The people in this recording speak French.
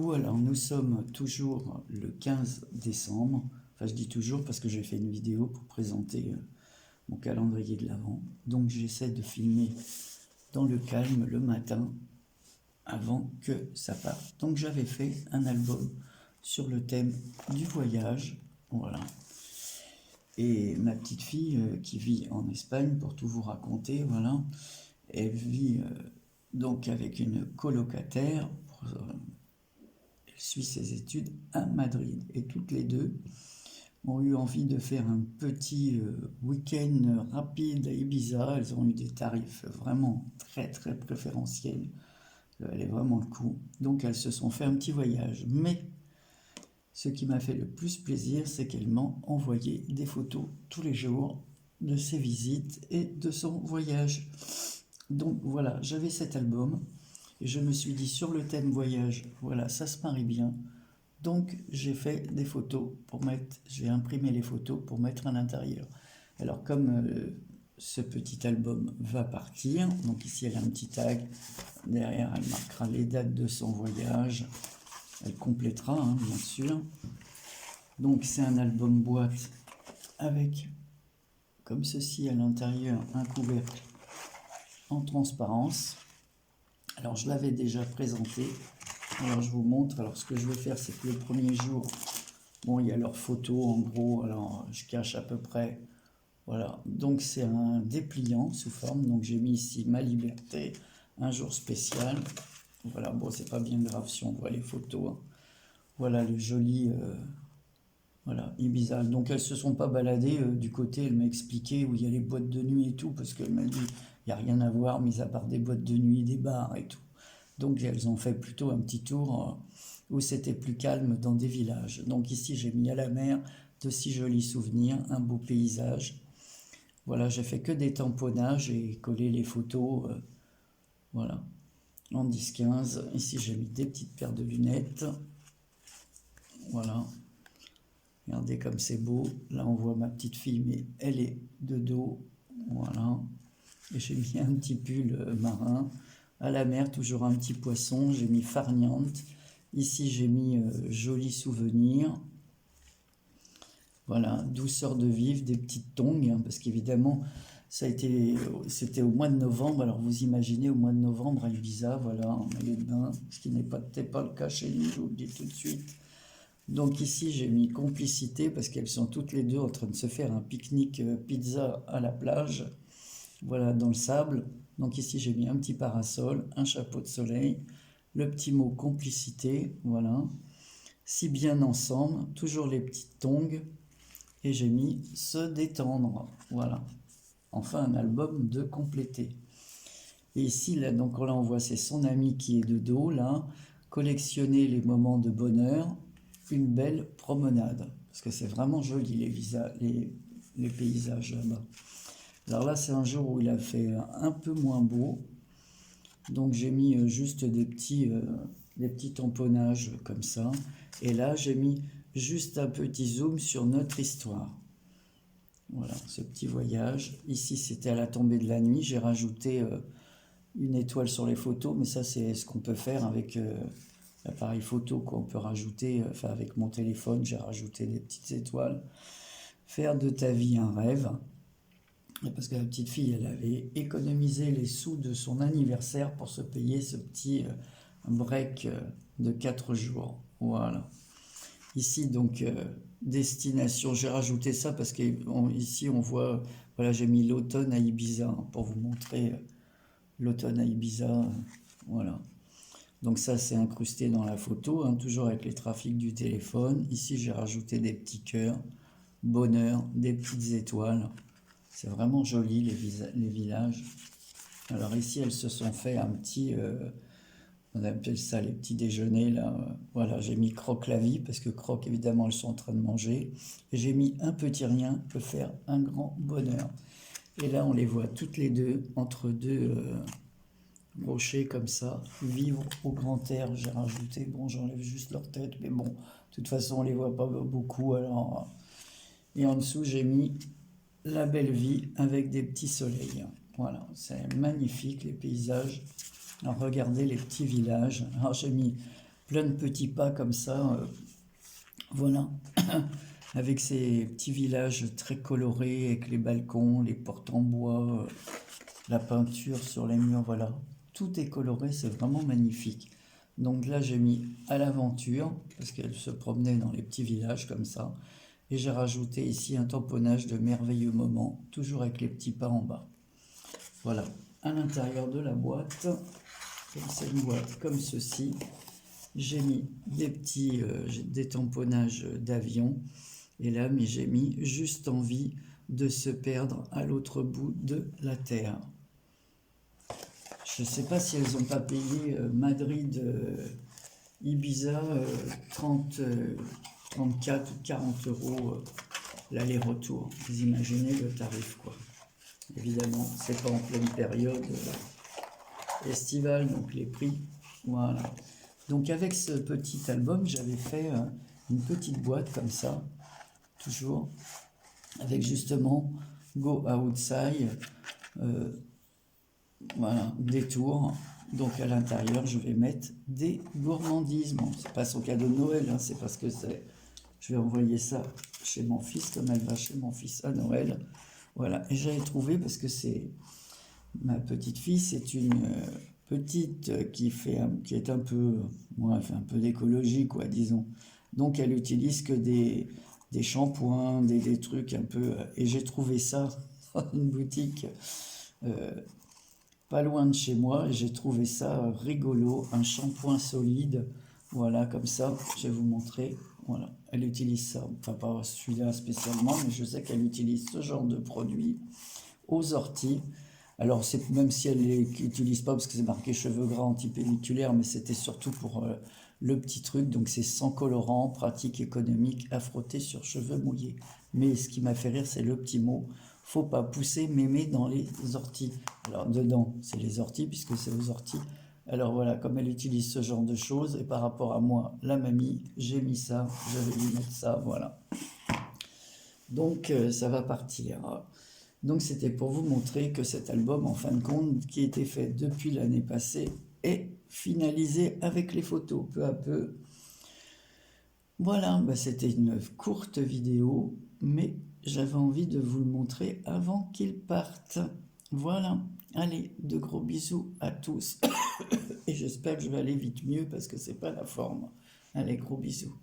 Coucou, alors nous sommes toujours le 15 décembre, enfin je dis toujours parce que j'ai fait une vidéo pour présenter mon calendrier de l'Avent, donc j'essaie de filmer dans le calme le matin avant que ça parte. Donc j'avais fait un album sur le thème du voyage, voilà. Et ma petite fille qui vit en Espagne, pour tout vous raconter, voilà, elle vit donc avec une colocataire, elle suit ses études à Madrid. Et toutes les deux ont eu envie de faire un petit week-end rapide à Ibiza. Elles ont eu des tarifs vraiment très très préférentiels. Elle est vraiment le coup. Donc elles se sont fait un petit voyage. Mais ce qui m'a fait le plus plaisir, c'est qu'elles m'ont envoyé des photos tous les jours de ses visites et de son voyage. Donc voilà, j'avais cet album et je me suis dit sur le thème voyage, voilà, ça se marie bien. Donc j'ai fait des photos pour mettre, j'ai imprimé les photos pour mettre à l'intérieur. Alors comme ce petit album va partir, donc ici elle a un petit tag, derrière elle marquera les dates de son voyage, elle complétera hein, bien sûr. Donc c'est un album boîte avec comme ceci à l'intérieur un couvercle en transparence. Alors je l'avais déjà présenté, alors je vous montre. Alors ce que je vais faire, c'est que le premier jour, bon il y a leurs photos en gros, alors je cache à peu près, voilà. Donc c'est un dépliant sous forme, donc j'ai mis ici ma liberté, un jour spécial, voilà. Bon c'est pas bien grave si on voit les photos, hein. Voilà le joli voilà, Ibiza. Donc elles se sont pas baladées du côté, elle m'a expliqué où il y a les boîtes de nuit et tout, parce qu'elle m'a dit il n'y a rien à voir, mis à part des boîtes de nuit, des bars et tout. Donc elles ont fait plutôt un petit tour où c'était plus calme dans des villages. Donc ici j'ai mis à la mer de si jolis souvenirs, un beau paysage. Voilà, j'ai fait que des tamponnages et collé les photos, voilà, en 10-15. Ici j'ai mis des petites paires de lunettes, voilà. Regardez comme c'est beau. Là, on voit ma petite fille, mais elle est de dos. Voilà. Et j'ai mis un petit pull marin. À la mer, toujours un petit poisson. J'ai mis farniente. Ici, j'ai mis joli souvenir. Voilà, douceur de vivre, des petites tongs, hein, parce qu'évidemment, c'était au mois de novembre. Alors, vous imaginez au mois de novembre à Ibiza, voilà, en maillot de bain, ce qui n'est peut-être pas le cas chez nous, je vous le dis tout de suite. Donc ici j'ai mis complicité parce qu'elles sont toutes les deux en train de se faire un pique-nique pizza à la plage, voilà dans le sable. Donc ici j'ai mis un petit parasol, un chapeau de soleil, le petit mot complicité, voilà. Si bien ensemble, toujours les petites tongs et j'ai mis se détendre, voilà. Enfin un album de compléter. Et ici là donc là on voit c'est son ami qui est de dos là, collectionner les moments de bonheur. Une belle promenade, parce que c'est vraiment joli les paysages là-bas. Alors là c'est un jour où il a fait un peu moins beau, donc j'ai mis juste des petits tamponnages comme ça, et là j'ai mis juste un petit zoom sur notre histoire. Voilà, ce petit voyage. Ici c'était à la tombée de la nuit, j'ai rajouté une étoile sur les photos, mais ça c'est ce qu'on peut faire avec l'appareil photo qu'on peut rajouter, enfin avec mon téléphone, j'ai rajouté des petites étoiles. Faire de ta vie un rêve. Parce que la petite fille, elle avait économisé les sous de son anniversaire pour se payer ce petit break de 4 jours. Voilà. Ici, donc, destination, j'ai rajouté ça parce qu'ici, on voit, voilà, j'ai mis l'automne à Ibiza hein, pour vous montrer l'automne à Ibiza. Voilà. Donc ça c'est incrusté dans la photo, hein, toujours avec les trafics du téléphone. Ici j'ai rajouté des petits cœurs, bonheur, des petites étoiles. C'est vraiment joli les villages. Alors ici elles se sont fait un petit, on appelle ça les petits déjeuners là. Voilà, j'ai mis croque la vie parce que croque évidemment elles sont en train de manger. Et j'ai mis un petit rien peut faire un grand bonheur. Et là on les voit toutes les deux entre deux rochers comme ça, vivre au grand air, j'ai rajouté, bon j'enlève juste leur tête, mais bon, de toute façon on les voit pas beaucoup, alors, et en dessous j'ai mis la belle vie avec des petits soleils, voilà, c'est magnifique les paysages. Alors regardez les petits villages, alors j'ai mis plein de petits pas comme ça, voilà, avec ces petits villages très colorés, avec les balcons, les portes en bois, la peinture sur les murs, voilà. Tout est coloré, c'est vraiment magnifique. Donc là, j'ai mis à l'aventure, parce qu'elle se promenait dans les petits villages comme ça. Et j'ai rajouté ici un tamponnage de merveilleux moments, toujours avec les petits pas en bas. Voilà, à l'intérieur de la boîte, c'est une boîte comme ceci. J'ai mis des petits des tamponnages d'avion. Et là, mais j'ai mis juste envie de se perdre à l'autre bout de la Terre. Je ne sais pas si elles n'ont pas payé Madrid, Ibiza, 34 ou 40 euros l'aller-retour. Vous imaginez le tarif, quoi. Évidemment, c'est pas en pleine période estivale, donc les prix, voilà. Donc avec ce petit album, j'avais fait une petite boîte comme ça, toujours, avec justement Go Outside, voilà, des tours. Donc à l'intérieur, je vais mettre des gourmandises. Bon, c'est pas son cadeau de Noël, hein, c'est parce que c'est... Je vais envoyer ça chez mon fils, comme elle va chez mon fils à Noël. Voilà, et j'avais trouvé, parce que c'est... Ma petite fille, c'est une petite qui est un peu... Ouais, fait un peu d'écologie, quoi, disons. Donc elle utilise que des shampoings, des trucs un peu... Et j'ai trouvé ça dans une boutique... pas loin de chez moi, et j'ai trouvé ça rigolo, un shampoing solide, voilà, comme ça, je vais vous montrer, voilà, elle utilise ça, enfin pas celui-là spécialement, mais je sais qu'elle utilise ce genre de produit aux orties. Alors c'est même si elle n'utilise pas, parce que c'est marqué cheveux gras antipelliculaire, mais c'était surtout pour le petit truc, donc c'est sans colorant, pratique, économique, à frotter sur cheveux mouillés. Mais ce qui m'a fait rire, c'est le petit mot, faut pas pousser mémé dans les orties. Alors dedans, c'est les orties, puisque c'est aux orties. Alors voilà, comme elle utilise ce genre de choses, et par rapport à moi, la mamie, j'ai mis ça, je vais lui mettre ça, voilà. Donc ça va partir. Donc c'était pour vous montrer que cet album, en fin de compte, qui a été fait depuis l'année passée, est finalisé avec les photos, peu à peu. Voilà, bah c'était une courte vidéo, mais j'avais envie de vous le montrer avant qu'il parte. Voilà, allez, de gros bisous à tous. Et j'espère que je vais aller vite mieux parce que c'est pas la forme. Allez, gros bisous.